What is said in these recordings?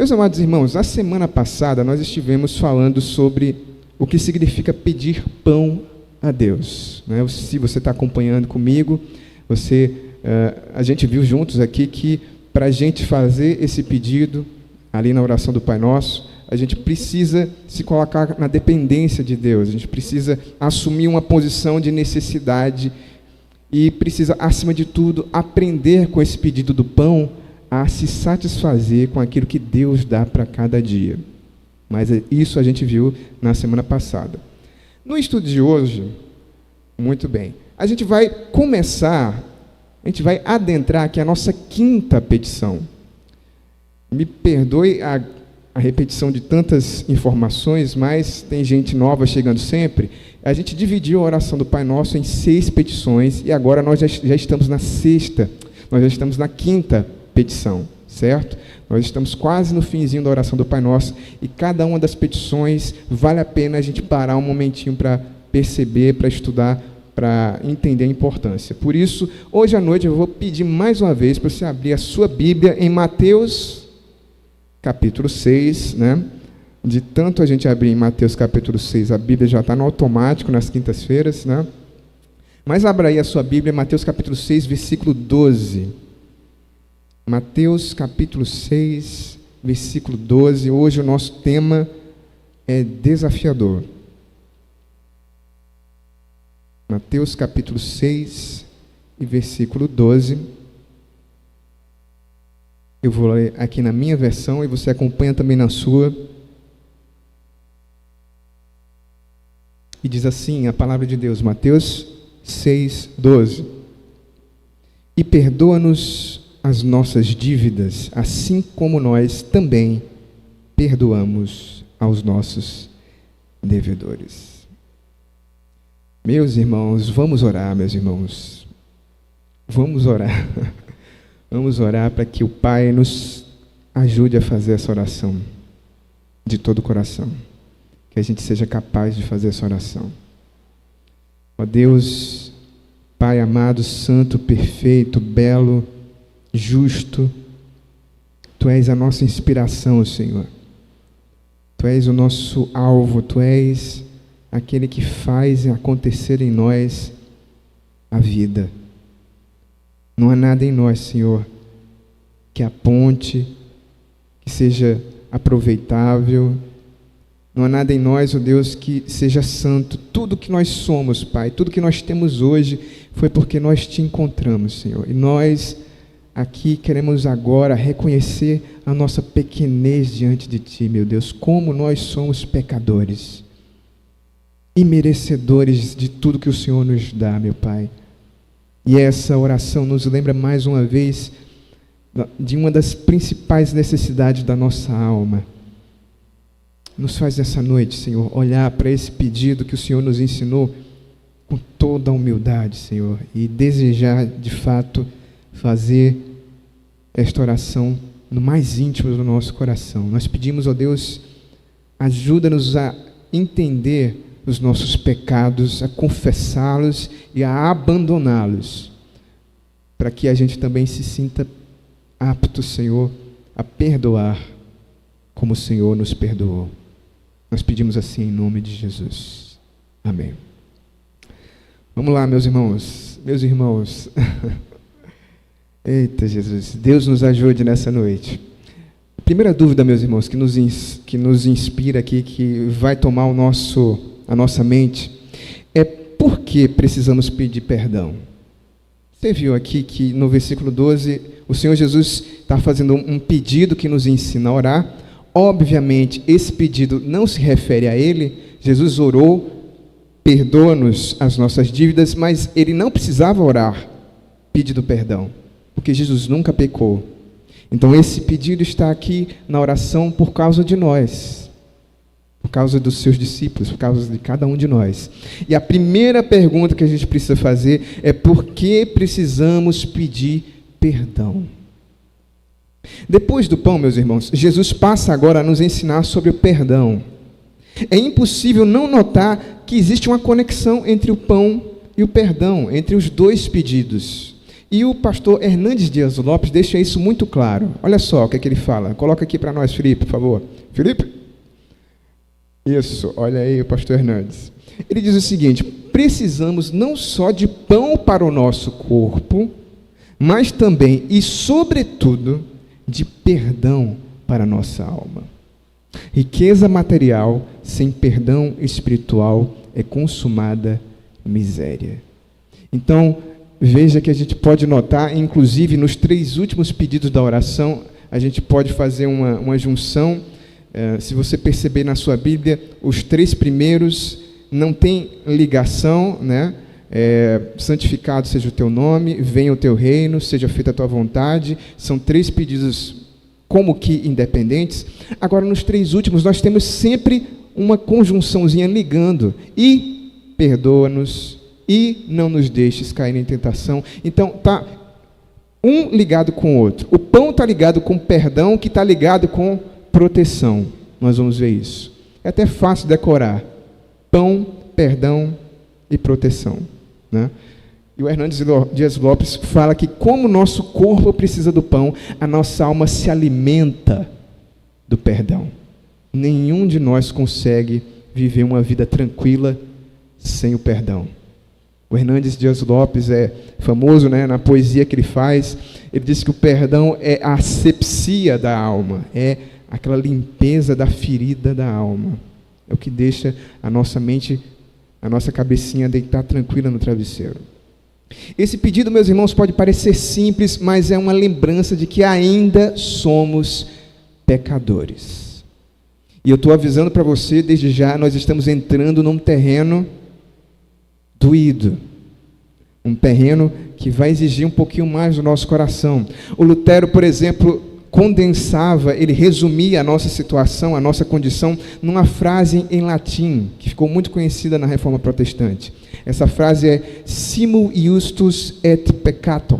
Meus amados irmãos, na semana passada nós estivemos falando sobre o que significa pedir pão a Deus, né? Se você está acompanhando comigo, a gente viu juntos aqui que para a gente fazer esse pedido, ali na oração do Pai Nosso, a gente precisa se colocar na dependência de Deus, a gente precisa assumir uma posição de necessidade e precisa, acima de tudo, aprender com esse pedido do pão a se satisfazer com aquilo que Deus dá para cada dia. Mas isso a gente viu na semana passada. No estudo de hoje, muito bem, a gente vai adentrar aqui a nossa quinta petição. Me perdoe a repetição de tantas informações, mas tem gente nova chegando sempre. A gente dividiu a oração do Pai Nosso em 6 petições e agora nós já estamos na sexta, nós já estamos na quinta petição, certo? Nós estamos quase no finzinho da oração do Pai Nosso e cada uma das petições vale a pena a gente parar um momentinho para perceber, para estudar, para entender a importância. Por isso, hoje à noite eu vou pedir mais uma vez para você abrir a sua Bíblia em Mateus capítulo 6, né? De tanto a gente abrir em Mateus capítulo 6, a Bíblia já está no automático nas quintas-feiras, né? Mas abra aí a sua Bíblia, Mateus capítulo 6, versículo 12. Mateus capítulo 6, versículo 12. Hoje o nosso tema é desafiador. Mateus capítulo 6 e versículo 12. Eu vou ler aqui na minha versão e você acompanha também na sua. E diz assim a palavra de Deus, Mateus 6, 12. E perdoa-nos as nossas dívidas, assim como nós também perdoamos aos nossos devedores. Meus irmãos, vamos orar, meus irmãos. Vamos orar. Vamos orar para que o Pai nos ajude a fazer essa oração de todo o coração. Que a gente seja capaz de fazer essa oração. Ó Deus, Pai amado, santo, perfeito, belo, justo, Tu és a nossa inspiração, Senhor. Tu és o nosso alvo, Tu és aquele que faz acontecer em nós a vida. Não há nada em nós, Senhor, que aponte, que seja aproveitável. Não há nada em nós, ó Deus, que seja santo. Tudo que nós somos, Pai, tudo que nós temos hoje foi porque nós Te encontramos, Senhor. E nós aqui queremos agora reconhecer a nossa pequenez diante de Ti, meu Deus, como nós somos pecadores e merecedores de tudo que o Senhor nos dá, meu Pai. E essa oração nos lembra mais uma vez de uma das principais necessidades da nossa alma. Nos faz nessa noite, Senhor, olhar para esse pedido que o Senhor nos ensinou com toda a humildade, Senhor, e desejar, de fato, fazer esta oração no mais íntimo do nosso coração. Nós pedimos, ó Deus, ajuda-nos a entender os nossos pecados, a confessá-los e a abandoná-los, para que a gente também se sinta apto, Senhor, a perdoar como o Senhor nos perdoou. Nós pedimos assim em nome de Jesus. Amém. Vamos lá, meus irmãos. Meus irmãos. Eita, Jesus. Deus nos ajude nessa noite. A primeira dúvida, meus irmãos, que nos inspira aqui, que vai tomar a nossa mente, é por que precisamos pedir perdão? Você viu aqui que no versículo 12, o Senhor Jesus está fazendo um pedido que nos ensina a orar. Obviamente, esse pedido não se refere a Ele. Jesus orou, perdoa-nos as nossas dívidas, mas Ele não precisava orar pedindo perdão, porque Jesus nunca pecou. Então, esse pedido está aqui na oração por causa de nós, por causa dos seus discípulos, por causa de cada um de nós. E a primeira pergunta que a gente precisa fazer é por que precisamos pedir perdão? Depois do pão, meus irmãos, Jesus passa agora a nos ensinar sobre o perdão. É impossível não notar que existe uma conexão entre o pão e o perdão, entre os dois pedidos. E o pastor Hernandes Dias Lopes deixa isso muito claro. Olha só o que ele fala. Coloca aqui para nós, Felipe, por favor. Felipe? Isso, olha aí o pastor Hernandes. Ele diz o seguinte: precisamos não só de pão para o nosso corpo, mas também e sobretudo de perdão para a nossa alma. Riqueza material sem perdão espiritual é consumada miséria. Então, veja que a gente pode notar, inclusive nos 3 últimos pedidos da oração, a gente pode fazer uma junção. Se você perceber na sua Bíblia, os 3 primeiros não tem ligação, né? Santificado seja o teu nome, venha o teu reino, seja feita a tua vontade. São 3 pedidos como que independentes. Agora, nos 3 últimos, nós temos sempre uma conjunçãozinha ligando. E perdoa-nos, e não nos deixes cair em tentação. Então, está um ligado com o outro. O pão está ligado com perdão, que está ligado com proteção. Nós vamos ver isso. É até fácil decorar. Pão, perdão e proteção, né? E o Hernandes Dias Lopes fala que como o nosso corpo precisa do pão, a nossa alma se alimenta do perdão. Nenhum de nós consegue viver uma vida tranquila sem o perdão. O Hernandes Dias Lopes é famoso, né, na poesia que ele faz. Ele diz que o perdão é a asepsia da alma, é aquela limpeza da ferida da alma. É o que deixa a nossa mente, a nossa cabecinha deitar tranquila no travesseiro. Esse pedido, meus irmãos, pode parecer simples, mas é uma lembrança de que ainda somos pecadores. E eu estou avisando para você, desde já, nós estamos entrando num terreno doído. Um terreno que vai exigir um pouquinho mais do nosso coração. O Lutero, por exemplo, condensava, ele resumia a nossa situação, a nossa condição, numa frase em latim, que ficou muito conhecida na Reforma Protestante. Essa frase é simul iustus et peccator,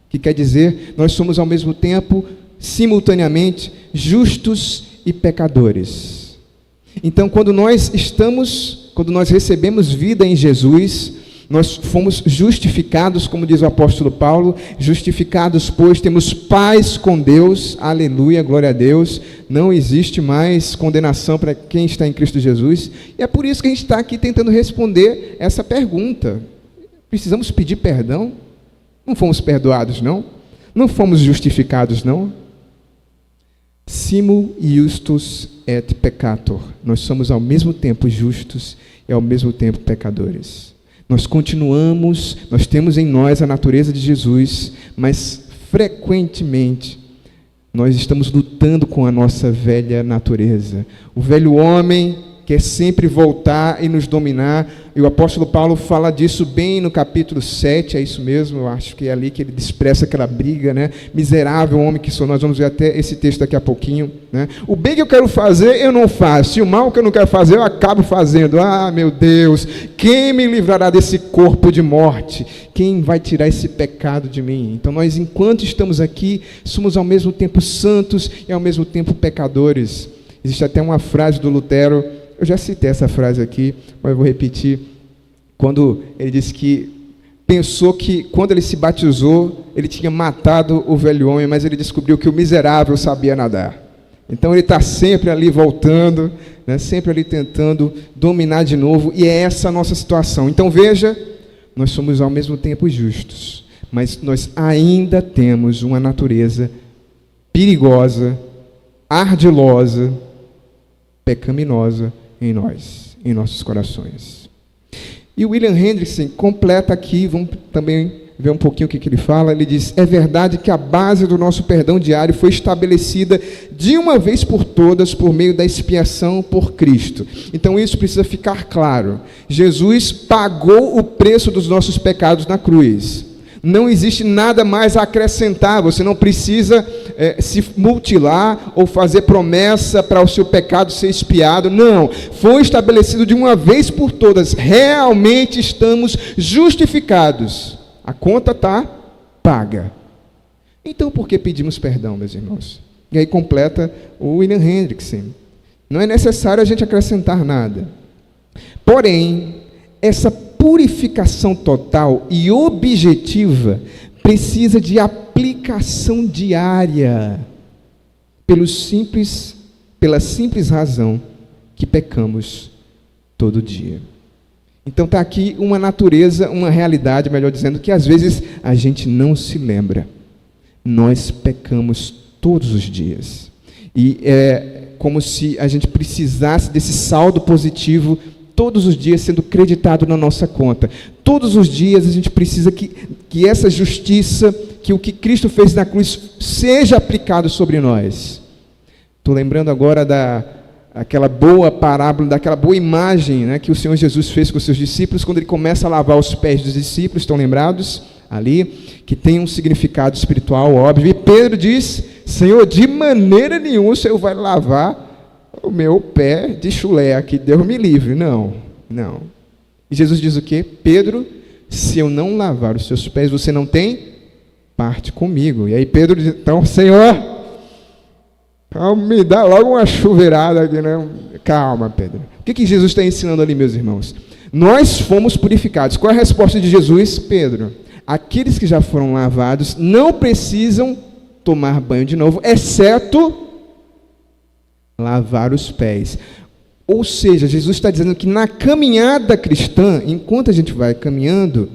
que quer dizer, nós somos ao mesmo tempo, simultaneamente, justos e pecadores. Então, quando nós recebemos vida em Jesus, nós fomos justificados, como diz o apóstolo Paulo, justificados, pois temos paz com Deus, aleluia, glória a Deus, não existe mais condenação para quem está em Cristo Jesus, e é por isso que a gente está aqui tentando responder essa pergunta. Precisamos pedir perdão? Não fomos perdoados, não? Não fomos justificados, não? Simul iustus et peccator, nós somos ao mesmo tempo justos e ao mesmo tempo pecadores. Nós continuamos, nós temos em nós a natureza de Jesus, mas frequentemente nós estamos lutando com a nossa velha natureza. O velho homem quer sempre voltar e nos dominar, e o apóstolo Paulo fala disso bem no capítulo 7, é isso mesmo, eu acho que é ali que ele expressa aquela briga, né? Miserável homem que sou, nós vamos ver até esse texto daqui a pouquinho, né? O bem que eu quero fazer, eu não faço, e o mal que eu não quero fazer, eu acabo fazendo. Ah, meu Deus, quem me livrará desse corpo de morte? Quem vai tirar esse pecado de mim? Então nós, enquanto estamos aqui, somos ao mesmo tempo santos e ao mesmo tempo pecadores. Existe até uma frase do Lutero, eu já citei essa frase aqui, mas eu vou repetir, quando ele disse que pensou que quando ele se batizou, ele tinha matado o velho homem, mas ele descobriu que o miserável sabia nadar. Então ele está sempre ali voltando, né, sempre ali tentando dominar de novo, e é essa a nossa situação. Então veja, nós somos ao mesmo tempo justos, mas nós ainda temos uma natureza perigosa, ardilosa, pecaminosa em nós, em nossos corações. E o William Hendrickson completa aqui, vamos também ver um pouquinho o que ele fala. Ele diz: é verdade que a base do nosso perdão diário foi estabelecida de uma vez por todas por meio da expiação por Cristo. Então isso precisa ficar claro. Jesus pagou o preço dos nossos pecados na cruz. Não existe nada mais a acrescentar, você não precisa se mutilar ou fazer promessa para o seu pecado ser expiado, não, foi estabelecido de uma vez por todas, realmente estamos justificados, a conta está paga. Então por que pedimos perdão, meus irmãos? E aí completa o William Hendrickson, não é necessário a gente acrescentar nada, porém, essa purificação total e objetiva precisa de aplicação diária, pela simples razão que pecamos todo dia. Então está aqui uma natureza, uma realidade, melhor dizendo, que às vezes a gente não se lembra. Nós pecamos todos os dias. E é como se a gente precisasse desse saldo positivo todos os dias sendo creditado na nossa conta. Todos os dias a gente precisa que essa justiça, que o que Cristo fez na cruz, seja aplicado sobre nós. Estou lembrando agora daquela boa parábola, daquela boa imagem, né, que o Senhor Jesus fez com os seus discípulos, quando ele começa a lavar os pés dos discípulos, estão lembrados? Ali, que tem um significado espiritual óbvio. E Pedro diz: Senhor, de maneira nenhuma o Senhor vai lavar o meu pé de chulé aqui, Deus me livre. Não. E Jesus diz o quê? Pedro, se eu não lavar os seus pés, você não tem parte comigo. E aí Pedro diz: então, Senhor, me dá logo uma chuveirada aqui, né? Calma, Pedro. O que Jesus está ensinando ali, meus irmãos? Nós fomos purificados. Qual é a resposta de Jesus? Pedro, aqueles que já foram lavados não precisam tomar banho de novo, exceto lavar os pés. Ou seja, Jesus está dizendo que na caminhada cristã, enquanto a gente vai caminhando,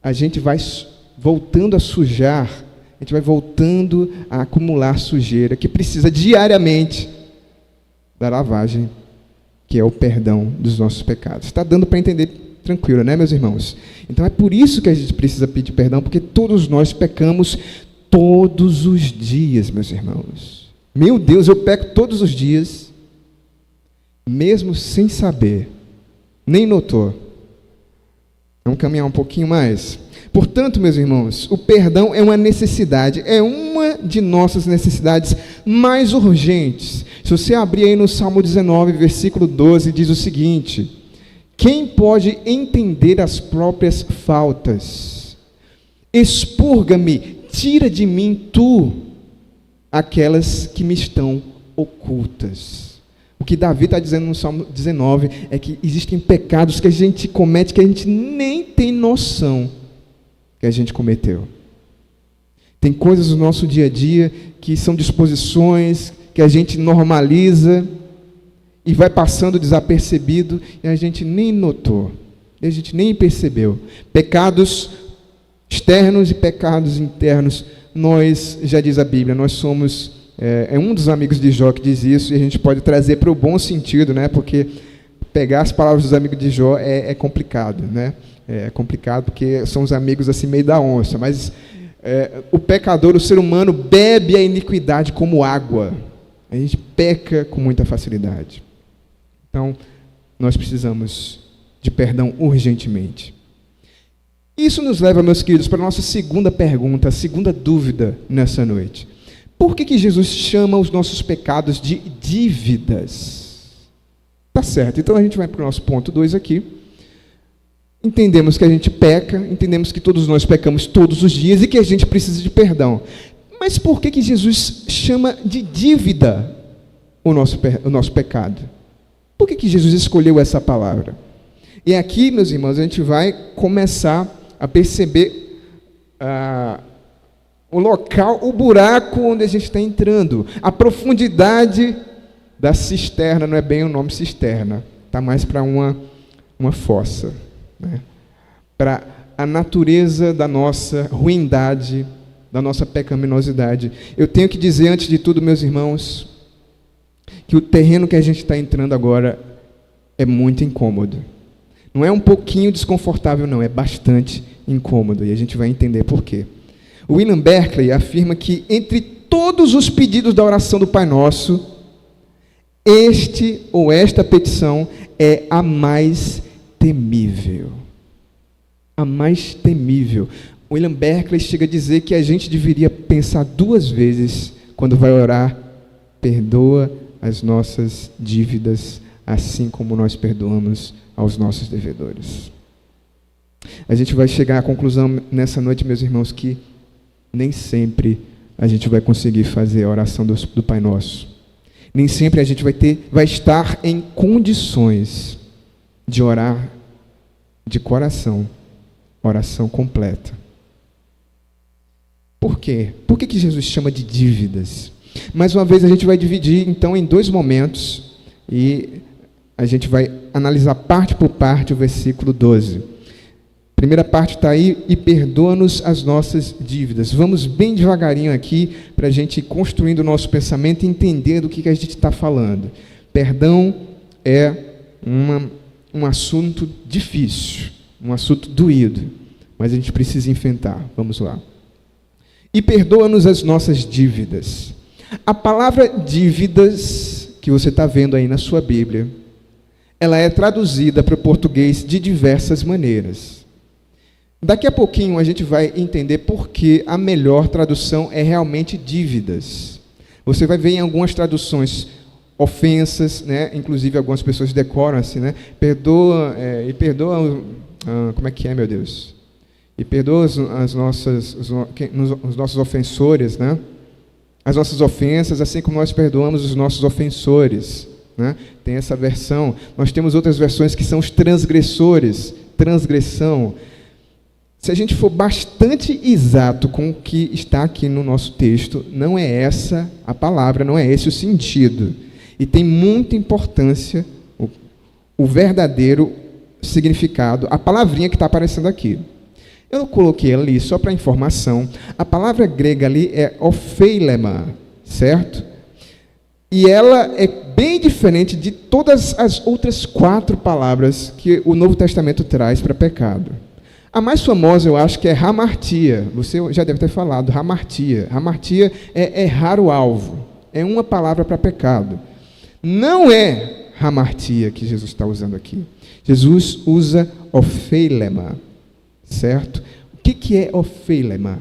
a gente vai voltando a sujar, a gente vai voltando a acumular sujeira, que precisa diariamente da lavagem, que é o perdão dos nossos pecados. Está dando para entender tranquilo, né, meus irmãos? Então é por isso que a gente precisa pedir perdão, porque todos nós pecamos todos os dias, meus irmãos. Meu Deus, eu peco todos os dias, mesmo sem saber, nem notou. Vamos caminhar um pouquinho mais. Portanto, meus irmãos, o perdão é uma necessidade, é uma de nossas necessidades mais urgentes. Se você abrir aí no Salmo 19, versículo 12, diz o seguinte: quem pode entender as próprias faltas? Expurga-me, tira de mim tu aquelas que me estão ocultas. O que Davi está dizendo no Salmo 19 é que existem pecados que a gente comete que a gente nem tem noção que a gente cometeu. Tem coisas no nosso dia a dia que são disposições que a gente normaliza e vai passando desapercebido e a gente nem notou, a gente nem percebeu. Pecados externos e pecados internos, nós, já diz a Bíblia, nós somos, é um dos amigos de Jó que diz isso, e a gente pode trazer para o bom sentido, né? Porque pegar as palavras dos amigos de Jó é complicado, né? É complicado porque são os amigos assim meio da onça, mas o pecador, o ser humano, bebe a iniquidade como água. A gente peca com muita facilidade. Então, nós precisamos de perdão urgentemente. Isso nos leva, meus queridos, para a nossa segunda pergunta, a segunda dúvida nessa noite. Por que Jesus chama os nossos pecados de dívidas? Tá certo, então a gente vai para o nosso ponto 2 aqui. Entendemos que a gente peca, entendemos que todos nós pecamos todos os dias e que a gente precisa de perdão. Mas por que Jesus chama de dívida o nosso pecado? Por que Jesus escolheu essa palavra? E aqui, meus irmãos, a gente vai começar a perceber o local, o buraco onde a gente está entrando. A profundidade da cisterna, não é bem o nome cisterna, está mais para uma fossa, né? Para a natureza da nossa ruindade, da nossa pecaminosidade. Eu tenho que dizer, antes de tudo, meus irmãos, que o terreno que a gente está entrando agora é muito incômodo. Não é um pouquinho desconfortável, não, é bastante incômodo, e a gente vai entender por quê. O William Berkeley afirma que, entre todos os pedidos da oração do Pai Nosso, este ou esta petição é a mais temível. A mais temível. William Berkeley chega a dizer que a gente deveria pensar 2 vezes quando vai orar: perdoa as nossas dívidas, assim como nós perdoamos aos nossos devedores. A gente vai chegar à conclusão nessa noite, meus irmãos, que nem sempre a gente vai conseguir fazer a oração do Pai Nosso. Nem sempre a gente vai estar em condições de orar de coração, oração completa. Por quê? Por que Jesus chama de dívidas? Mais uma vez, a gente vai dividir, então, em 2 momentos, e a gente vai analisar parte por parte o versículo 12. Primeira parte está aí, e perdoa-nos as nossas dívidas. Vamos bem devagarinho aqui, para a gente ir construindo o nosso pensamento e entender do que a gente está falando. Perdão é um assunto difícil, um assunto doído, mas a gente precisa enfrentar. Vamos lá. E perdoa-nos as nossas dívidas. A palavra dívidas, que você está vendo aí na sua Bíblia, ela é traduzida para o português de diversas maneiras. Daqui a pouquinho a gente vai entender por que a melhor tradução é realmente dívidas. Você vai ver em algumas traduções ofensas, né? Inclusive algumas pessoas decoram assim, né? Perdoa, como é que é, meu Deus? E perdoa os nossos ofensores, né? As nossas ofensas, assim como nós perdoamos os nossos ofensores, né? Tem essa versão. Nós temos outras versões que são os transgressores, transgressão. Se a gente for bastante exato com o que está aqui no nosso texto, não é essa a palavra, não é esse o sentido. E tem muita importância o verdadeiro significado, a palavrinha que está aparecendo aqui. Eu coloquei ali só para informação. A palavra grega ali é opheilema, certo? E ela é bem diferente de todas as outras 4 palavras que o Novo Testamento traz para pecado. A mais famosa, eu acho, que é hamartia. Você já deve ter falado, hamartia. Hamartia é errar o alvo. É uma palavra para pecado. Não é hamartia que Jesus está usando aqui. Jesus usa opheilema. Certo? O que é opheilema?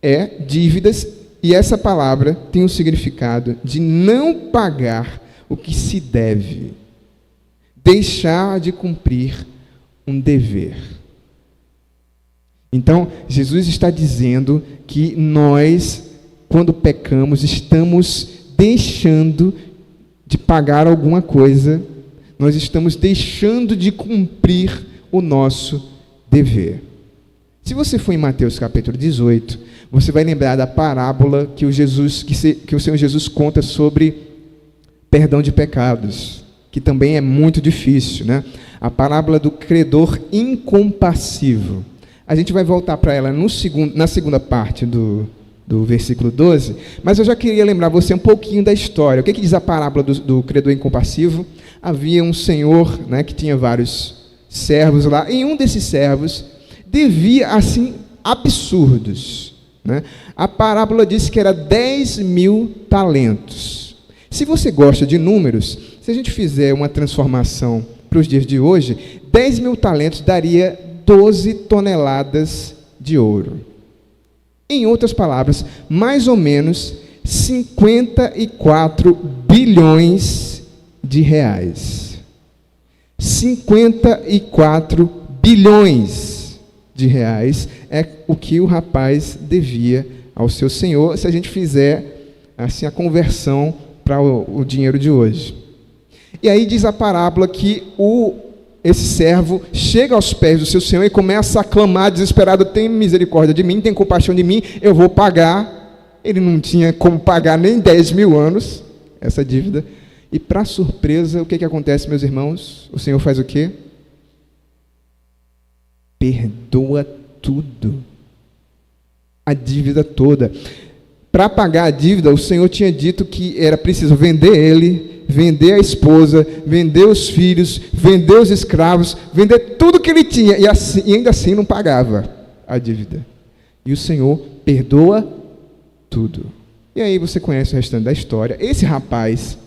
É dívidas, e essa palavra tem o significado de não pagar o que se deve, deixar de cumprir um dever. Então, Jesus está dizendo que nós, quando pecamos, estamos deixando de pagar alguma coisa, nós estamos deixando de cumprir o nosso dever. Se você for em Mateus capítulo 18, você vai lembrar da parábola que o Senhor Jesus conta sobre perdão de pecados, que também é muito difícil, né? A parábola do credor incompassivo. A gente vai voltar para ela na segunda parte do versículo 12, mas eu já queria lembrar você um pouquinho da história. O que diz a parábola do credor incompassivo? Havia um senhor, né, que tinha vários servos lá, e um desses servos devia, assim, absurdos, né? A parábola diz que era 10.000 talentos. Se você gosta de números, se a gente fizer uma transformação para os dias de hoje, 10.000 talentos daria 12 toneladas de ouro. Em outras palavras, mais ou menos 54 bilhões de reais. 54 bilhões de reais é o que o rapaz devia ao seu senhor, se a gente fizer assim a conversão para o dinheiro de hoje. E aí diz a parábola que esse servo chega aos pés do seu senhor e começa a clamar desesperado: tem misericórdia de mim, tem compaixão de mim, eu vou pagar. Ele não tinha como pagar nem 10.000 anos essa dívida. E, para surpresa, o que acontece, meus irmãos? O Senhor faz o quê? Perdoa tudo. A dívida toda. Para pagar a dívida, o Senhor tinha dito que era preciso vender ele, vender a esposa, vender os filhos, vender os escravos, vender tudo que ele tinha, e ainda assim não pagava a dívida. E o Senhor perdoa tudo. E aí você conhece o restante da história. Esse rapaz,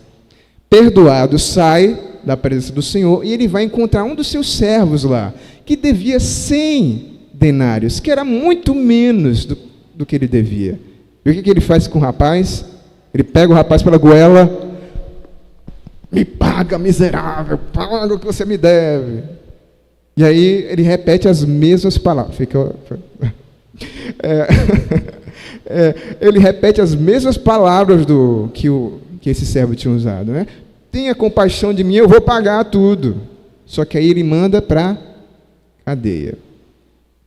perdoado, sai da presença do Senhor e ele vai encontrar um dos seus servos lá, que devia 100 denários, que era muito menos do que ele devia. E o que ele faz com o rapaz? Ele pega o rapaz pela goela: me paga, miserável, paga o que você me deve. E aí ele repete as mesmas palavras. Ele repete as mesmas palavras que esse servo tinha usado, né? Tenha compaixão de mim, eu vou pagar tudo. Só que aí ele manda para cadeia.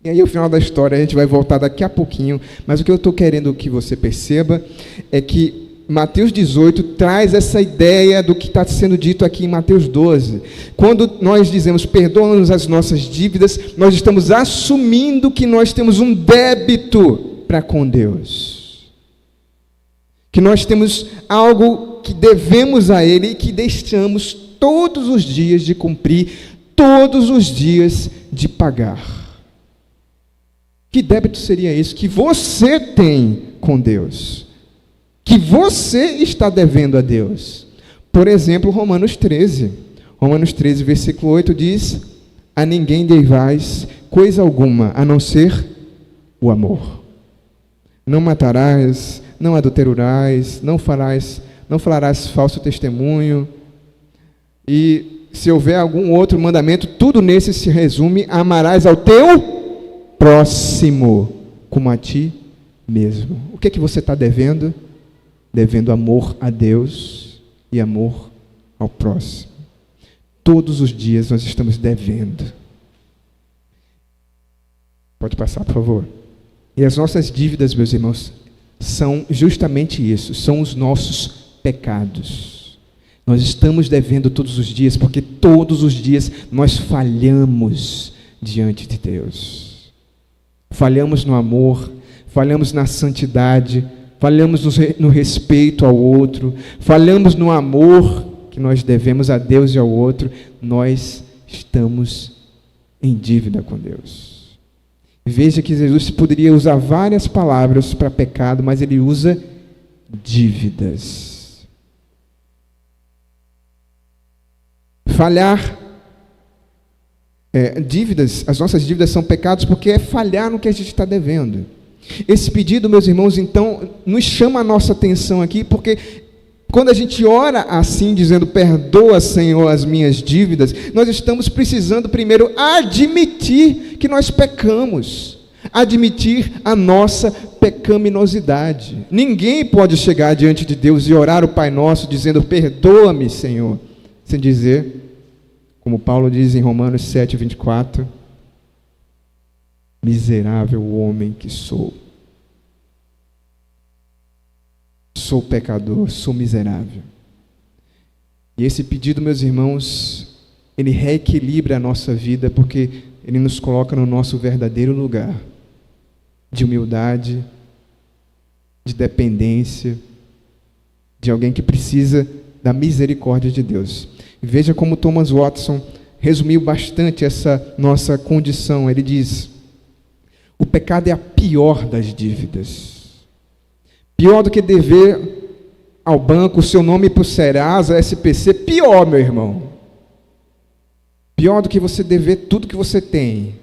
E aí o final da história a gente vai voltar daqui a pouquinho, mas o que eu estou querendo que você perceba é que Mateus 18 traz essa ideia do que está sendo dito aqui em Mateus 12. Quando nós dizemos, perdoa-nos as nossas dívidas, nós estamos assumindo que nós temos um débito para com Deus. Que nós temos algo que devemos a Ele e que deixamos todos os dias de cumprir, todos os dias de pagar. Que débito seria isso que você tem com Deus? Que você está devendo a Deus? Por exemplo, Romanos 13. Romanos 13, versículo 8 diz: a ninguém devais coisa alguma, a não ser o amor. Não matarás, não adulterarás, não falarás falso testemunho. E se houver algum outro mandamento, tudo nesse se resume: amarás ao teu próximo como a ti mesmo. O que é que você está devendo? Devendo amor a Deus e amor ao próximo. Todos os dias nós estamos devendo. Pode passar, por favor. E as nossas dívidas, meus irmãos, são justamente isso, são os nossos pecados. Nós estamos devendo todos os dias, porque todos os dias nós falhamos diante de Deus. Falhamos no amor, falhamos na santidade, falhamos no respeito ao outro, falhamos no amor que nós devemos a Deus e ao outro. Nós estamos em dívida com Deus. Veja que Jesus poderia usar várias palavras para pecado, mas ele usa dívidas. Falhar, dívidas, as nossas dívidas são pecados porque é falhar no que a gente está devendo. Esse pedido, meus irmãos, então, nos chama a nossa atenção aqui, porque quando a gente ora assim, dizendo, perdoa, Senhor, as minhas dívidas, nós estamos precisando primeiro admitir que nós pecamos, admitir a nossa pecaminosidade. Ninguém pode chegar diante de Deus e orar o Pai Nosso, dizendo, perdoa-me, Senhor, sem dizer, como Paulo diz em Romanos 7, 24, miserável homem que sou. Sou pecador, sou miserável. E esse pedido, meus irmãos, ele reequilibra a nossa vida, porque ele nos coloca no nosso verdadeiro lugar de humildade, de dependência, de alguém que precisa da misericórdia de Deus. E veja como Thomas Watson resumiu bastante essa nossa condição. Ele diz: o pecado é a pior das dívidas. Pior do que dever ao banco o seu nome para o Serasa, SPC, pior, meu irmão. Pior do que você dever tudo que você tem.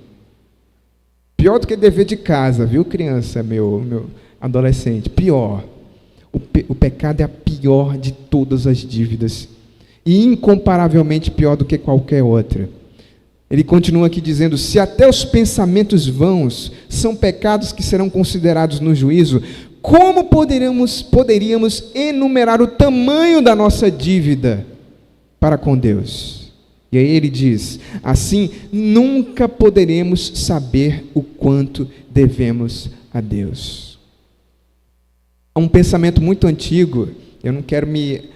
Pior do que dever de casa, viu, criança, meu adolescente? Pior. O pecado é a pior de todas as dívidas. E incomparavelmente pior do que qualquer outra. Ele continua aqui dizendo, se até os pensamentos vãos são pecados que serão considerados no juízo, como poderíamos enumerar o tamanho da nossa dívida para com Deus? E aí ele diz, assim, nunca poderemos saber o quanto devemos a Deus. Há um pensamento muito antigo, eu não quero me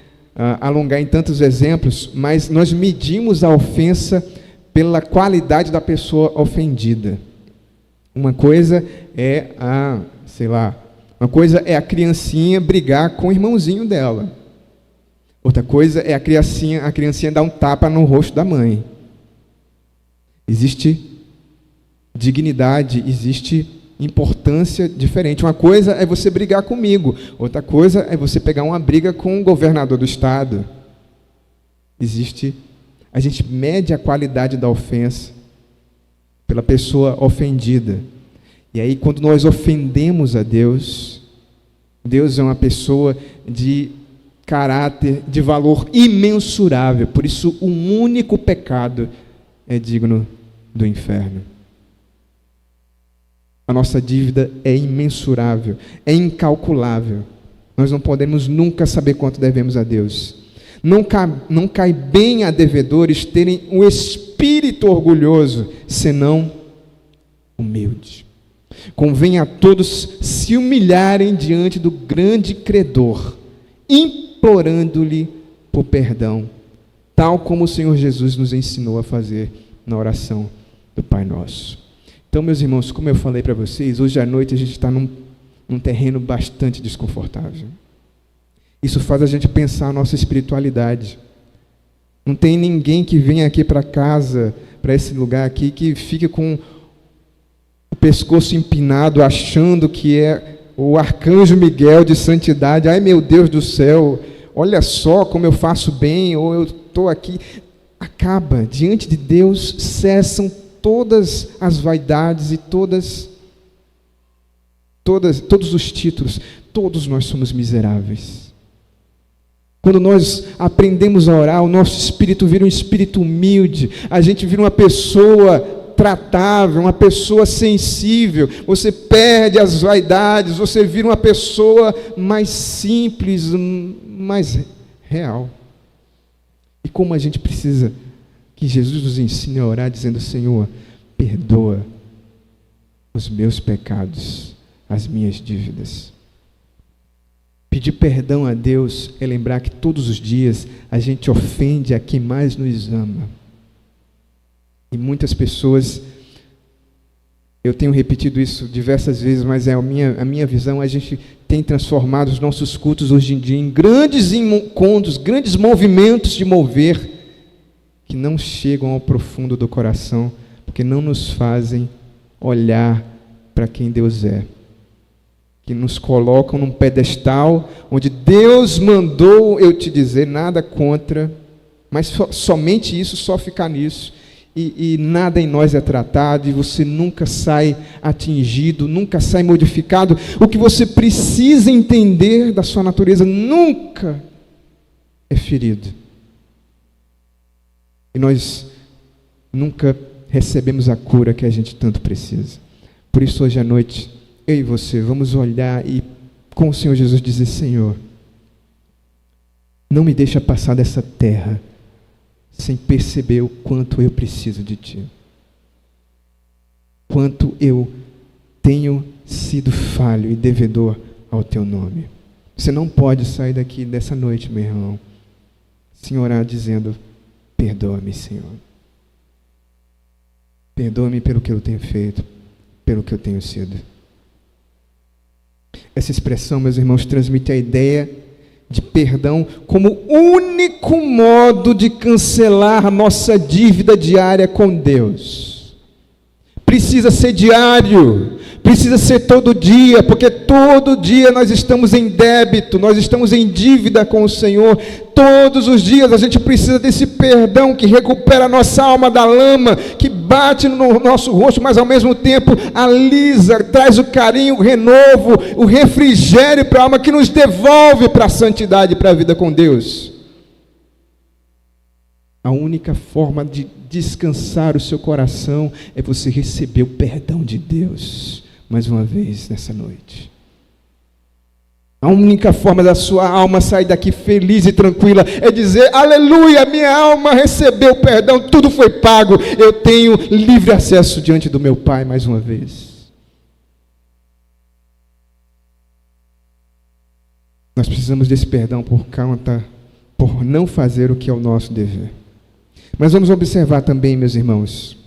alongar em tantos exemplos, mas nós medimos a ofensa pela qualidade da pessoa ofendida. Uma coisa é uma coisa é a criancinha brigar com o irmãozinho dela. Outra coisa é a criancinha dar um tapa no rosto da mãe. Existe dignidade, existe importância diferente. Uma coisa é você brigar comigo, outra coisa é você pegar uma briga com o governador do estado. A gente mede a qualidade da ofensa pela pessoa ofendida. E aí, quando nós ofendemos a Deus, Deus é uma pessoa de caráter, de valor imensurável. Por isso, um único pecado é digno do inferno. A nossa dívida é imensurável, é incalculável. Nós não podemos nunca saber quanto devemos a Deus. Não cai bem a devedores terem um espírito orgulhoso, senão humilde. Convém a todos se humilharem diante do grande credor, implorando-lhe por perdão, tal como o Senhor Jesus nos ensinou a fazer na oração do Pai Nosso. Então, meus irmãos, como eu falei para vocês, hoje à noite a gente está num terreno bastante desconfortável. Isso faz a gente pensar a nossa espiritualidade. Não tem ninguém que venha aqui para casa, para esse lugar aqui, que fique com o pescoço empinado, achando que é o arcanjo Miguel de santidade. Ai, meu Deus do céu, olha só como eu faço bem, ou eu estou aqui. Acaba, diante de Deus, cessam todas as vaidades e todos os títulos. Todos nós somos miseráveis. Quando nós aprendemos a orar, o nosso espírito vira um espírito humilde, a gente vira uma pessoa tratável, uma pessoa sensível, você perde as vaidades, você vira uma pessoa mais simples, mais real. E como a gente precisa que Jesus nos ensine a orar, dizendo: Senhor, perdoa os meus pecados, as minhas dívidas. Pedir perdão a Deus é lembrar que todos os dias a gente ofende a quem mais nos ama. E muitas pessoas, eu tenho repetido isso diversas vezes, mas é a minha visão, a gente tem transformado os nossos cultos hoje em dia em grandes encontros, grandes movimentos de mover, que não chegam ao profundo do coração, porque não nos fazem olhar para quem Deus é. Que nos colocam num pedestal onde Deus mandou eu te dizer, nada contra, mas somente isso, só ficar nisso, e nada em nós é tratado, e você nunca sai atingido, nunca sai modificado. O que você precisa entender da sua natureza nunca é ferido. E nós nunca recebemos a cura que a gente tanto precisa. Por isso, hoje à noite, eu e você vamos olhar e com o Senhor Jesus dizer: Senhor, não me deixa passar dessa terra sem perceber o quanto eu preciso de Ti. Quanto eu tenho sido falho e devedor ao Teu nome. Você não pode sair daqui dessa noite, meu irmão, sem orar dizendo: perdoa-me, Senhor. Perdoa-me pelo que eu tenho feito, pelo que eu tenho sido. Essa expressão, meus irmãos, transmite a ideia de perdão como único modo de cancelar a nossa dívida diária com Deus. Precisa ser diário, precisa ser todo dia, porque todo dia nós estamos em débito, nós estamos em dívida com o Senhor. Todos os dias a gente precisa desse perdão que recupera a nossa alma da lama, que bate no nosso rosto, mas ao mesmo tempo alisa, traz o carinho, o renovo, o refrigério para a alma, que nos devolve para a santidade, para a vida com Deus. A única forma de descansar o seu coração é você receber o perdão de Deus, mais uma vez nessa noite. A única forma da sua alma sair daqui feliz e tranquila é dizer: aleluia, minha alma recebeu perdão, tudo foi pago, eu tenho livre acesso diante do meu Pai mais uma vez. Nós precisamos desse perdão por não fazer o que é o nosso dever. Mas vamos observar também, meus irmãos.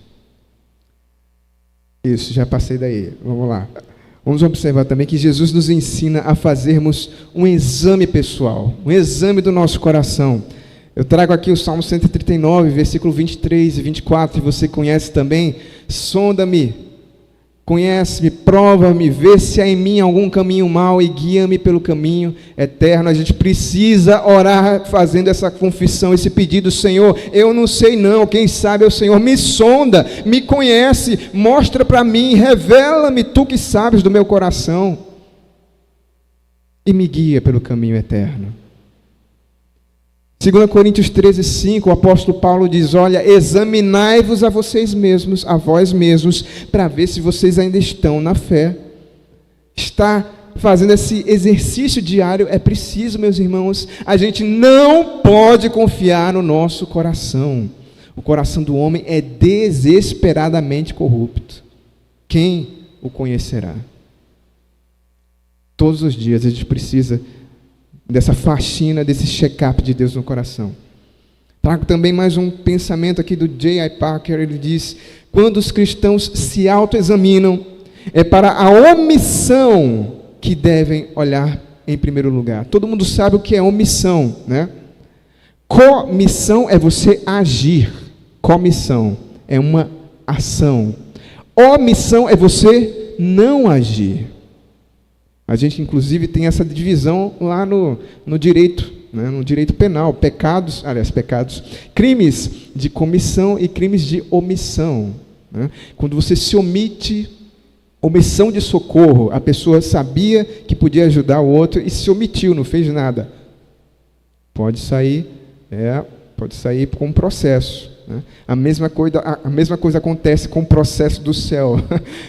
Isso, já passei daí, vamos lá. Vamos observar também que Jesus nos ensina a fazermos um exame pessoal, um exame do nosso coração. Eu trago aqui o Salmo 139, versículo 23 e 24, e você conhece também. Sonda-me, conhece-me, prova-me, vê se há em mim algum caminho mau e guia-me pelo caminho eterno. A gente precisa orar fazendo essa confissão, esse pedido: Senhor, eu não sei não, quem sabe é o Senhor. Me sonda, me conhece, mostra para mim, revela-me, tu que sabes do meu coração, e me guia pelo caminho eterno. 2 Coríntios 13, 5, o apóstolo Paulo diz: olha, examinai-vos a vocês mesmos, a vós mesmos, para ver se vocês ainda estão na fé. Está fazendo esse exercício diário é preciso, meus irmãos. A gente não pode confiar no nosso coração. O coração do homem é desesperadamente corrupto. quem o conhecerá? Todos os dias a gente precisa dessa faxina, desse check-up de Deus no coração. Trago também mais um pensamento aqui do J.I. Packer. Ele diz: quando os cristãos se autoexaminam, é para a omissão que devem olhar em primeiro lugar. Todo mundo sabe o que é omissão, né? Comissão é você agir. Comissão é uma ação. Omissão é você não agir. A gente, inclusive, tem essa divisão lá no direito, né? No direito penal. Pecados, crimes de comissão e crimes de omissão, né? Quando você se omite, omissão de socorro, a pessoa sabia que podia ajudar o outro e se omitiu, não fez nada. Pode sair com um processo. A mesma coisa acontece com o processo do céu.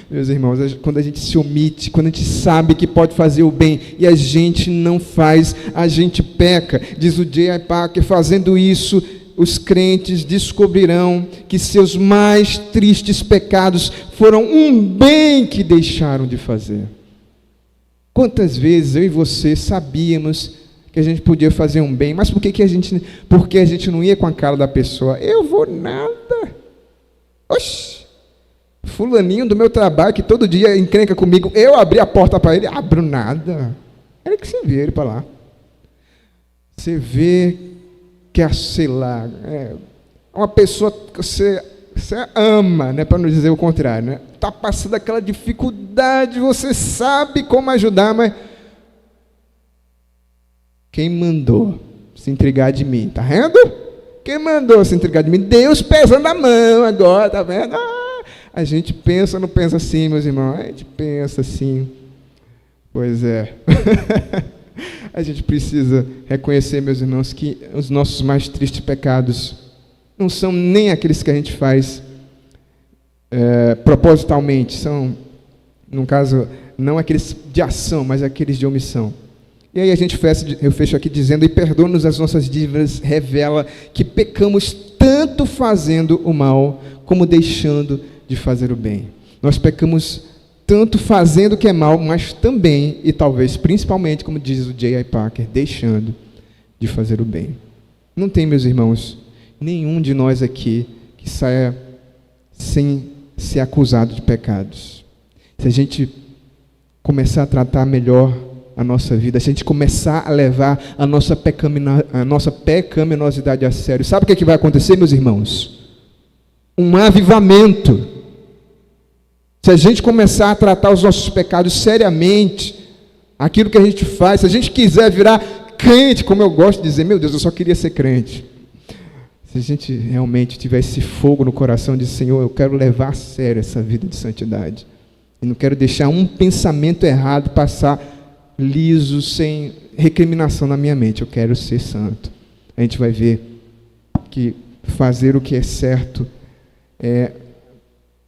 Meus irmãos, quando a gente se omite, quando a gente sabe que pode fazer o bem e a gente não faz, a gente peca. Diz o J.I. Packer: fazendo isso, os crentes descobrirão que seus mais tristes pecados foram um bem que deixaram de fazer. Quantas vezes eu e você sabíamos que a gente podia fazer um bem, mas porque a gente não ia com a cara da pessoa? Eu vou nada. Oxi, fulaninho do meu trabalho, que todo dia encrenca comigo, eu abri a porta para ele, abro nada. Era que você vê ele para lá. Você vê que, sei lá, uma pessoa que você ama, né, para não dizer o contrário, né? Está passando aquela dificuldade, você sabe como ajudar, mas quem mandou se intrigar de mim? Está vendo? Quem mandou se intrigar de mim? Deus pesando a mão agora, está vendo? A gente pensa, não pensa assim, meus irmãos? A gente pensa assim. Pois é. A gente precisa reconhecer, meus irmãos, que os nossos mais tristes pecados não são nem aqueles que a gente faz propositalmente. São, no caso, não aqueles de ação, mas aqueles de omissão. E aí eu fecho aqui dizendo: e perdoa-nos as nossas dívidas, revela que pecamos tanto fazendo o mal, como deixando de fazer o bem. Nós pecamos tanto fazendo o que é mal, mas também, e talvez principalmente, como diz o J.I. Packer, deixando de fazer o bem. Não tem, meus irmãos, nenhum de nós aqui que saia sem ser acusado de pecados. Se a gente começar a tratar melhor a nossa vida, se a gente começar a levar a nossa pecaminosidade a sério, sabe o que vai acontecer, meus irmãos? Um avivamento. Se a gente começar a tratar os nossos pecados seriamente, aquilo que a gente faz, se a gente quiser virar crente, como eu gosto de dizer, meu Deus, eu só queria ser crente. Se a gente realmente tiver esse fogo no coração de Senhor, eu quero levar a sério essa vida de santidade. Eu não quero deixar um pensamento errado passar liso, sem recriminação na minha mente. Eu quero ser santo. A gente vai ver que fazer o que é certo é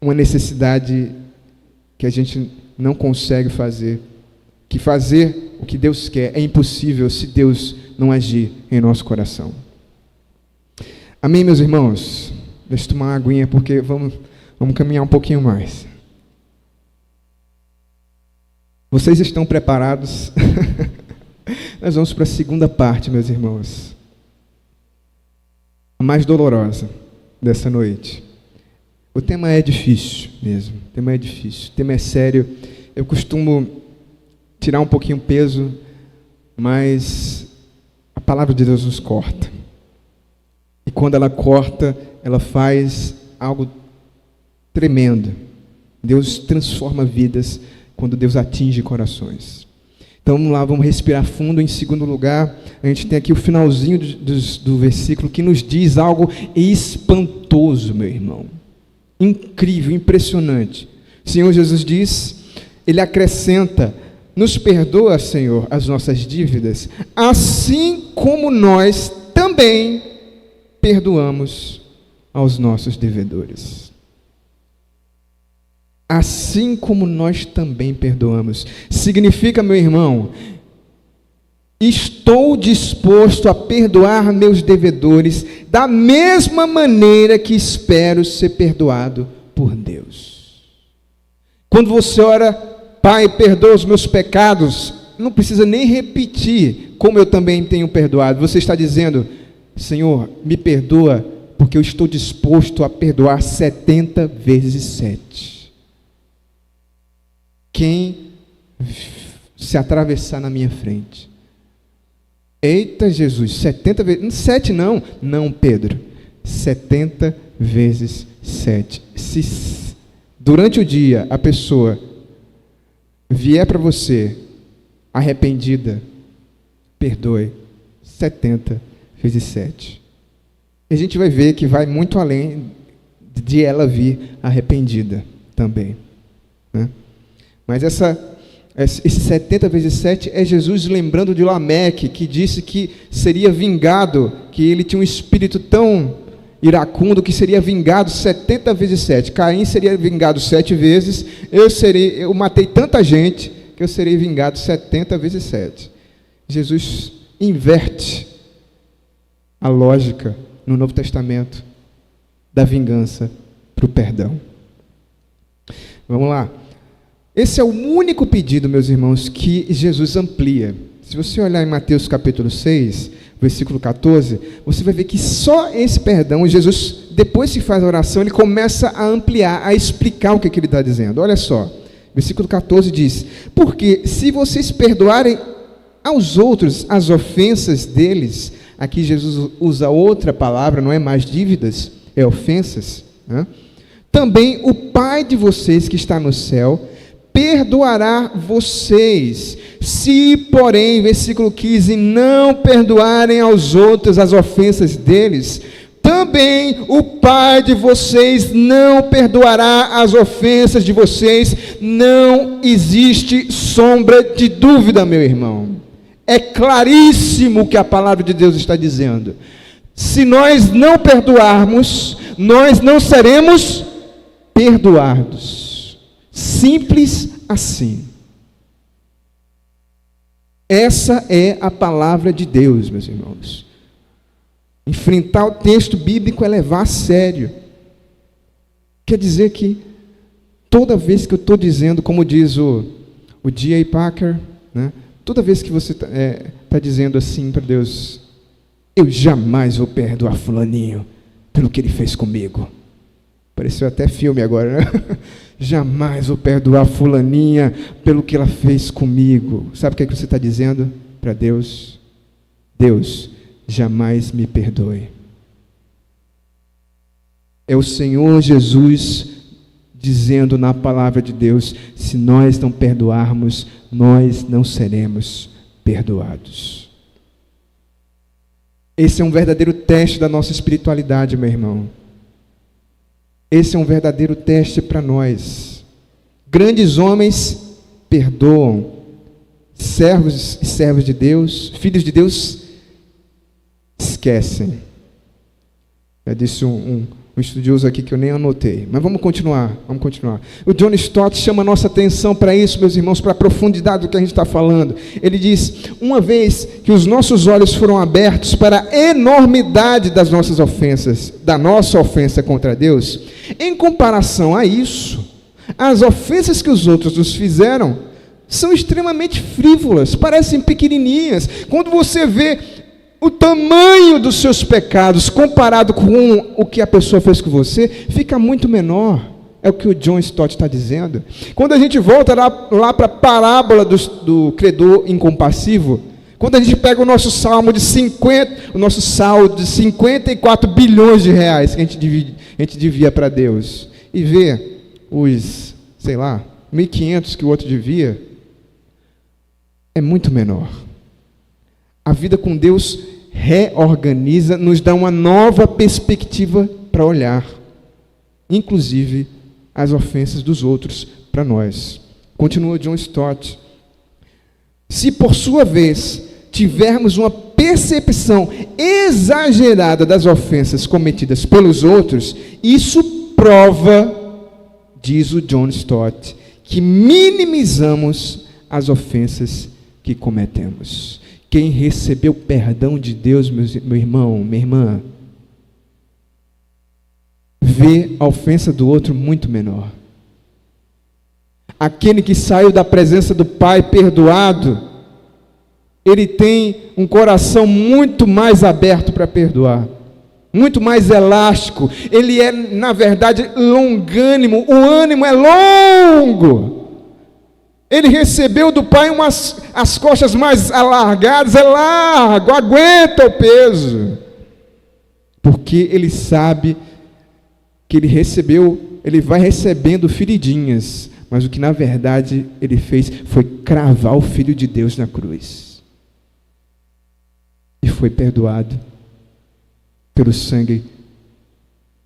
uma necessidade que a gente não consegue fazer. Que fazer o que Deus quer é impossível se Deus não agir em nosso coração. Amém, meus irmãos? Deixa eu tomar uma aguinha, porque vamos caminhar um pouquinho mais. Vocês estão preparados? Nós vamos para a segunda parte, meus irmãos. A mais dolorosa dessa noite. O tema é difícil mesmo. O tema é sério. Eu costumo tirar um pouquinho o peso, mas a palavra de Deus nos corta. E quando ela corta, ela faz algo tremendo. Deus transforma vidas quando Deus atinge corações. Então vamos lá, vamos respirar fundo. Em segundo lugar, a gente tem aqui o finalzinho do versículo que nos diz algo espantoso, meu irmão. Incrível, impressionante. O Senhor Jesus diz, Ele acrescenta: nos perdoa, Senhor, as nossas dívidas, assim como nós também perdoamos aos nossos devedores. Assim como nós também perdoamos. Significa, meu irmão, estou disposto a perdoar meus devedores da mesma maneira que espero ser perdoado por Deus. Quando você ora, Pai, perdoa os meus pecados, não precisa nem repetir, como eu também tenho perdoado. Você está dizendo, Senhor, me perdoa, porque eu estou disposto a perdoar 70 vezes 7. Quem se atravessar na minha frente. Eita Jesus, 70 vezes, 7 não. Não, Pedro, 70 vezes 7. Se durante o dia a pessoa vier para você arrependida, perdoe 70 vezes 7. A gente vai ver que vai muito além de ela vir arrependida também, né? Mas esse 70 vezes 7 é Jesus lembrando de Lameque, que disse que seria vingado, que ele tinha um espírito tão iracundo que seria vingado 70 vezes 7. Caim seria vingado 7 vezes, eu matei tanta gente que eu serei vingado 70 vezes 7. Jesus inverte a lógica no Novo Testamento da vingança para o perdão. Vamos lá. Esse é o único pedido, meus irmãos, que Jesus amplia. Se você olhar em Mateus capítulo 6, versículo 14, você vai ver que só esse perdão, Jesus, depois que faz a oração, ele começa a ampliar, a explicar o que ele está dizendo. Olha só, versículo 14 diz, porque se vocês perdoarem aos outros as ofensas deles, aqui Jesus usa outra palavra, não é mais dívidas, é ofensas, né? Também o Pai de vocês que está no céu perdoará vocês. Se, porém, versículo 15, não perdoarem aos outros as ofensas deles, também o Pai de vocês não perdoará as ofensas de vocês. Não existe sombra de dúvida, meu irmão. É claríssimo o que a palavra de Deus está dizendo. Se nós não perdoarmos, nós não seremos perdoados. Simples assim. Essa é a palavra de Deus, meus irmãos. Enfrentar o texto bíblico é levar a sério. Quer dizer que toda vez que eu estou dizendo, como diz o D.A. Packer, né, toda vez que você está dizendo assim para Deus, eu jamais vou perdoar fulaninho pelo que ele fez comigo. Pareceu até filme agora, né? Jamais vou perdoar fulaninha pelo que ela fez comigo. Sabe o que é que você está dizendo para Deus? Deus, jamais me perdoe. É o Senhor Jesus dizendo na palavra de Deus, se nós não perdoarmos, nós não seremos perdoados. Esse é um verdadeiro teste da nossa espiritualidade, meu irmão. Esse é um verdadeiro teste para nós. Grandes homens perdoam. Servos e servas de Deus, filhos de Deus, esquecem. Já disse um estudioso aqui que eu nem anotei. Mas vamos continuar. O John Stott chama a nossa atenção para isso, meus irmãos, para a profundidade do que a gente está falando. Ele diz, uma vez que os nossos olhos foram abertos para a enormidade das nossas ofensas, da nossa ofensa contra Deus, em comparação a isso, as ofensas que os outros nos fizeram são extremamente frívolas, parecem pequenininhas. Quando você vê o tamanho dos seus pecados comparado com o que a pessoa fez com você, fica muito menor. É o que o John Stott está dizendo. Quando a gente volta lá para a parábola do credor incompassivo, quando a gente pega o nosso saldo de 54 bilhões de reais que a gente devia para Deus, e vê os, 1.500 que o outro devia, é muito menor. A vida com Deus reorganiza, nos dá uma nova perspectiva para olhar, inclusive as ofensas dos outros para nós. Continua John Stott. Se por sua vez tivermos uma percepção exagerada das ofensas cometidas pelos outros, isso prova, diz o John Stott, que minimizamos as ofensas que cometemos. Quem recebeu o perdão de Deus, meu irmão, minha irmã, vê a ofensa do outro muito menor. Aquele que saiu da presença do Pai perdoado, ele tem um coração muito mais aberto para perdoar, muito mais elástico. Ele é, na verdade, longânimo. O ânimo é longo. Ele recebeu do Pai as costas mais alargadas, é largo, aguenta o peso. Porque ele sabe que ele vai recebendo feridinhas, mas o que na verdade ele fez foi cravar o Filho de Deus na cruz. E foi perdoado pelo sangue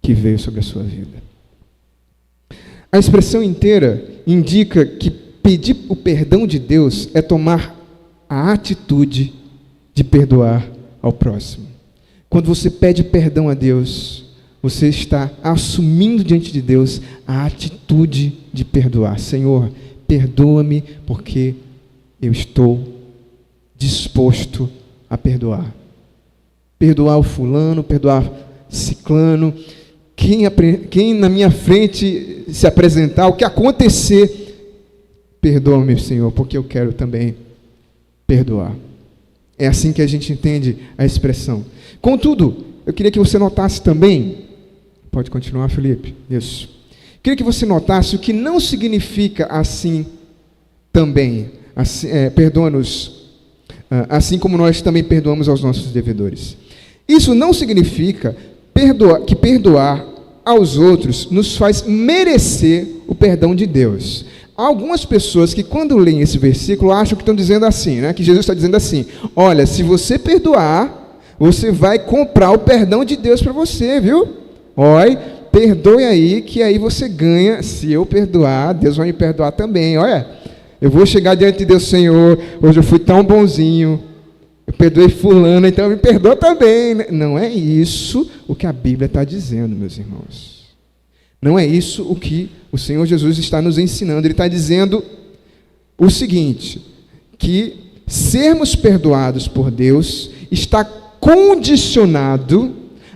que veio sobre a sua vida. A expressão inteira indica que pedir o perdão de Deus é tomar a atitude de perdoar ao próximo. Quando você pede perdão a Deus, você está assumindo diante de Deus a atitude de perdoar. Senhor, perdoa-me porque eu estou disposto a perdoar. Perdoar o fulano, perdoar ciclano, quem na minha frente se apresentar, o que acontecer, perdoa-me, Senhor, porque eu quero também perdoar. É assim que a gente entende a expressão. Contudo, eu queria que você notasse também, pode continuar, Felipe, isso. Queria que você notasse o que não significa assim também, assim, perdoa-nos, assim como nós também perdoamos aos nossos devedores. Isso não significa que perdoar aos outros nos faz merecer o perdão de Deus. Há algumas pessoas que quando leem esse versículo acham que estão dizendo assim, né? Que Jesus está dizendo assim, olha, se você perdoar, você vai comprar o perdão de Deus para você, viu? Olha, perdoe aí, que aí você ganha. Se eu perdoar, Deus vai me perdoar também. Olha, eu vou chegar diante de Deus, Senhor, hoje eu fui tão bonzinho, eu perdoei fulano, então me perdoa também. Não é isso o que a Bíblia está dizendo, meus irmãos. Não é isso o que o Senhor Jesus está nos ensinando. Ele está dizendo o seguinte, que sermos perdoados por Deus está condicionado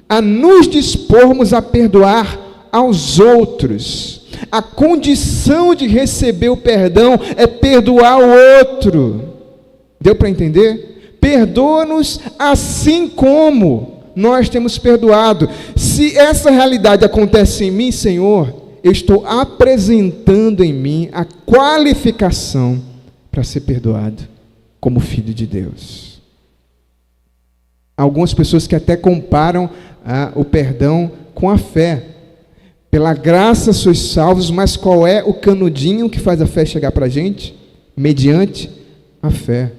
a nos dispormos a perdoar aos outros. A condição de receber o perdão é perdoar o outro. Deu para entender? Perdoa-nos assim como nós temos perdoado. Se essa realidade acontece em mim, Senhor, eu estou apresentando em mim a qualificação para ser perdoado como filho de Deus. Algumas pessoas que até comparam o perdão com a fé. Pela graça sois salvos, mas qual é o canudinho que faz a fé chegar para a gente? Mediante a fé.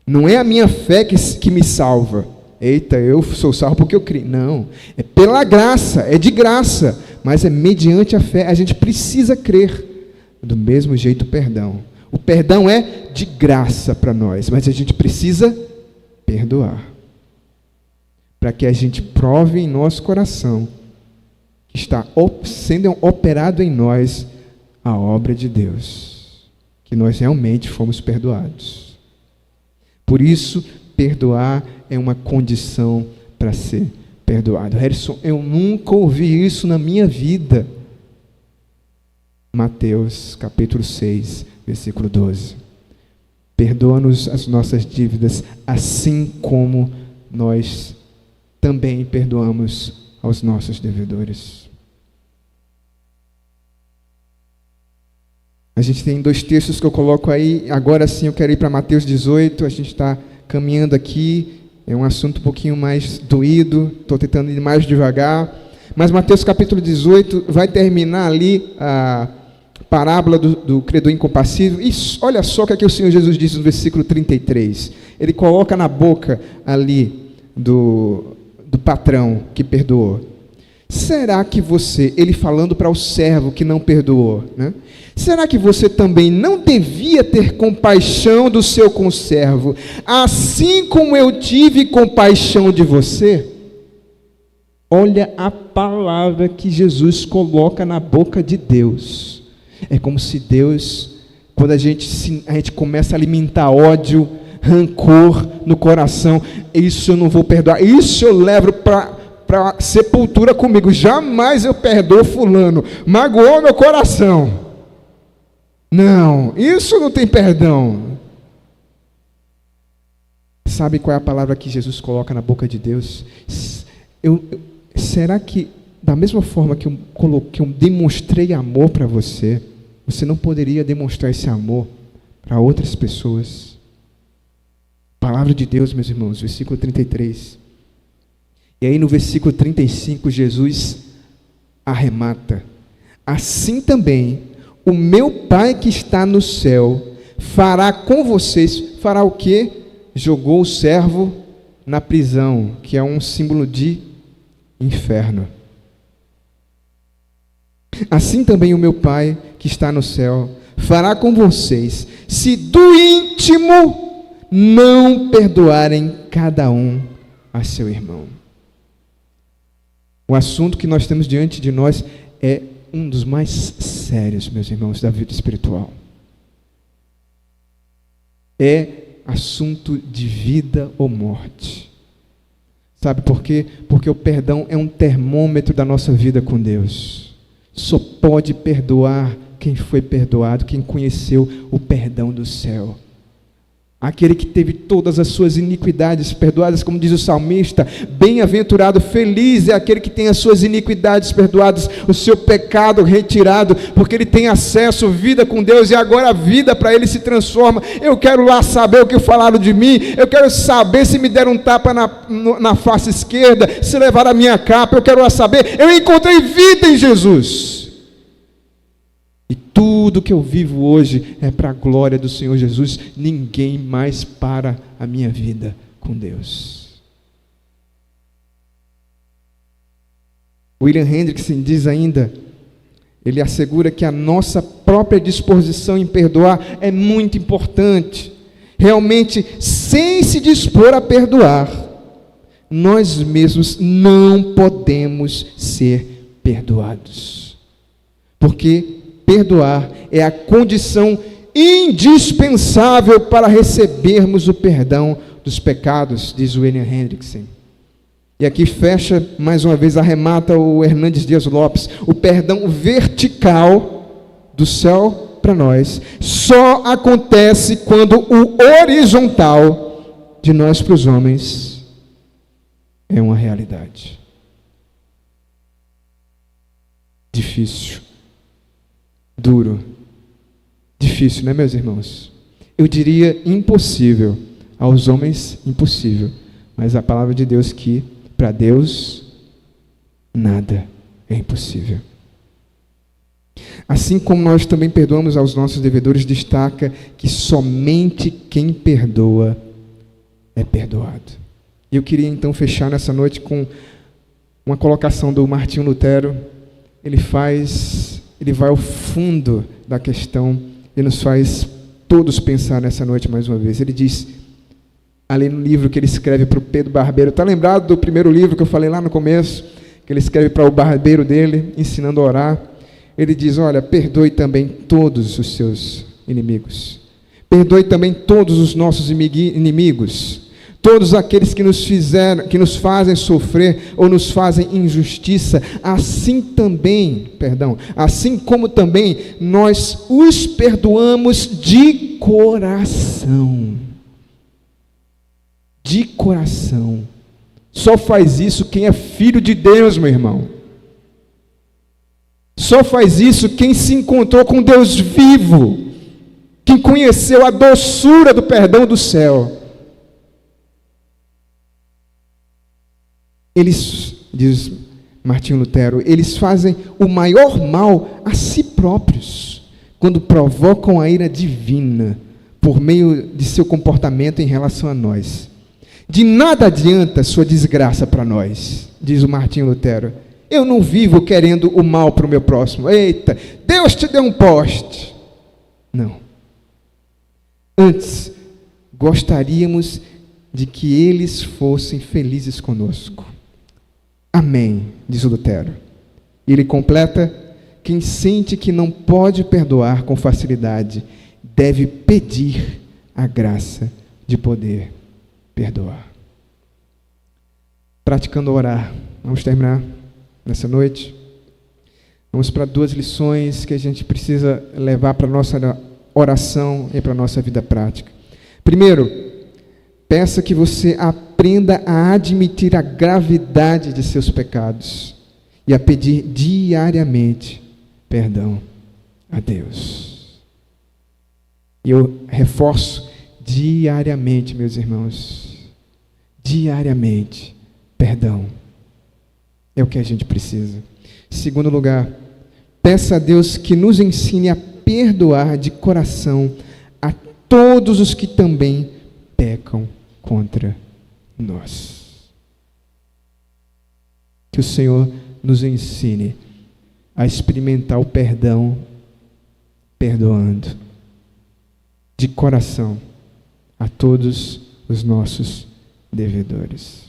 Não é a minha fé que me salva. Eita, eu sou salvo porque eu criei. Não, é pela graça, é de graça, mas é mediante a fé. A gente precisa crer. Do mesmo jeito o perdão. O perdão é de graça para nós, mas a gente precisa perdoar. Para que a gente prove em nosso coração que está sendo operado em nós a obra de Deus. Que nós realmente fomos perdoados. Por isso, perdoar é uma condição para ser perdoado. Harrison, eu nunca ouvi isso na minha vida. Mateus capítulo 6, versículo 12. Perdoa-nos as nossas dívidas, assim como nós também perdoamos aos nossos devedores. A gente tem 2 textos que eu coloco aí. Agora sim eu quero ir para Mateus 18. A gente está caminhando aqui. É um assunto um pouquinho mais doído, estou tentando ir mais devagar. Mas Mateus capítulo 18 vai terminar ali a parábola do credor incompassível. E olha só o que o Senhor Jesus diz no versículo 33. Ele coloca na boca ali do patrão que perdoou. Será que você, ele falando para o servo que não perdoou, né? Será que você também não devia ter compaixão do seu conservo, assim como eu tive compaixão de você? Olha a palavra que Jesus coloca na boca de Deus. É como se Deus, quando a gente começa a alimentar ódio, rancor no coração, isso eu não vou perdoar, isso eu levo para sepultura comigo, jamais eu perdoo fulano, magoou meu coração. Não, isso não tem perdão. Sabe qual é a palavra que Jesus coloca na boca de Deus? Será que, da mesma forma que eu demonstrei amor para você, você não poderia demonstrar esse amor para outras pessoas? Palavra de Deus, meus irmãos, versículo 33. E aí no versículo 35, Jesus arremata: assim também o meu Pai que está no céu fará com vocês. Fará o quê? Jogou o servo na prisão, que é um símbolo de inferno. Assim também o meu Pai que está no céu fará com vocês, se do íntimo não perdoarem cada um a seu irmão. O assunto que nós temos diante de nós é um dos mais sérios, meus irmãos, da vida espiritual. É assunto de vida ou morte. Sabe por quê? Porque o perdão é um termômetro da nossa vida com Deus. Só pode perdoar quem foi perdoado, quem conheceu o perdão do céu. Aquele que teve todas as suas iniquidades perdoadas, como diz o salmista: bem-aventurado, feliz é aquele que tem as suas iniquidades perdoadas, o seu pecado retirado, porque ele tem acesso, vida com Deus, e agora a vida para ele se transforma. Eu quero lá saber o que falaram de mim, eu quero saber se me deram um tapa na face esquerda, se levaram a minha capa, eu quero lá saber. Eu encontrei vida em Jesus. E tudo que eu vivo hoje é para a glória do Senhor Jesus. Ninguém mais para a minha vida com Deus. William Hendrickson diz ainda, ele assegura que a nossa própria disposição em perdoar é muito importante. Realmente, sem se dispor a perdoar, nós mesmos não podemos ser perdoados. Porque perdoar é a condição indispensável para recebermos o perdão dos pecados, diz William Hendrickson. E aqui fecha, mais uma vez, arremata o Hernandes Dias Lopes: o perdão vertical do céu para nós só acontece quando o horizontal de nós para os homens é uma realidade. Difícil. Duro, difícil, né, meus irmãos? Eu diria impossível, aos homens impossível, mas a palavra de Deus que para Deus nada é impossível. Assim como nós também perdoamos aos nossos devedores, destaca que somente quem perdoa é perdoado. E eu queria então fechar nessa noite com uma colocação do Martinho Lutero. Ele vai ao fundo da questão e nos faz todos pensar nessa noite mais uma vez. Ele diz, ali no livro que ele escreve para o Pedro Barbeiro, está lembrado do primeiro livro que eu falei lá no começo, que ele escreve para o barbeiro dele, ensinando a orar? Ele diz: olha, perdoe também todos os seus inimigos, perdoe também todos os nossos inimigos, todos aqueles que nos fazem sofrer ou nos fazem injustiça, assim como também nós os perdoamos de coração. De coração. Só faz isso quem é filho de Deus, meu irmão. Só faz isso quem se encontrou com Deus vivo, quem conheceu a doçura do perdão do céu. Eles, diz Martinho Lutero, eles fazem o maior mal a si próprios, quando provocam a ira divina, por meio de seu comportamento em relação a nós. De nada adianta sua desgraça para nós, diz o Martinho Lutero. Eu não vivo querendo o mal para o meu próximo. Eita, Deus te deu um poste. Não. Antes, gostaríamos de que eles fossem felizes conosco. Amém, diz o Lutero. E ele completa: quem sente que não pode perdoar com facilidade, deve pedir a graça de poder perdoar. Praticando orar. Vamos terminar nessa noite. Vamos para 2 lições que a gente precisa levar para a nossa oração e para a nossa vida prática. Primeiro, peça que você aprenda a admitir a gravidade de seus pecados e a pedir diariamente perdão a Deus. E eu reforço, diariamente, meus irmãos, diariamente, perdão. É o que a gente precisa. Segundo lugar, peça a Deus que nos ensine a perdoar de coração a todos os que também pecam contra nós. Que o Senhor nos ensine a experimentar o perdão, perdoando de coração a todos os nossos devedores.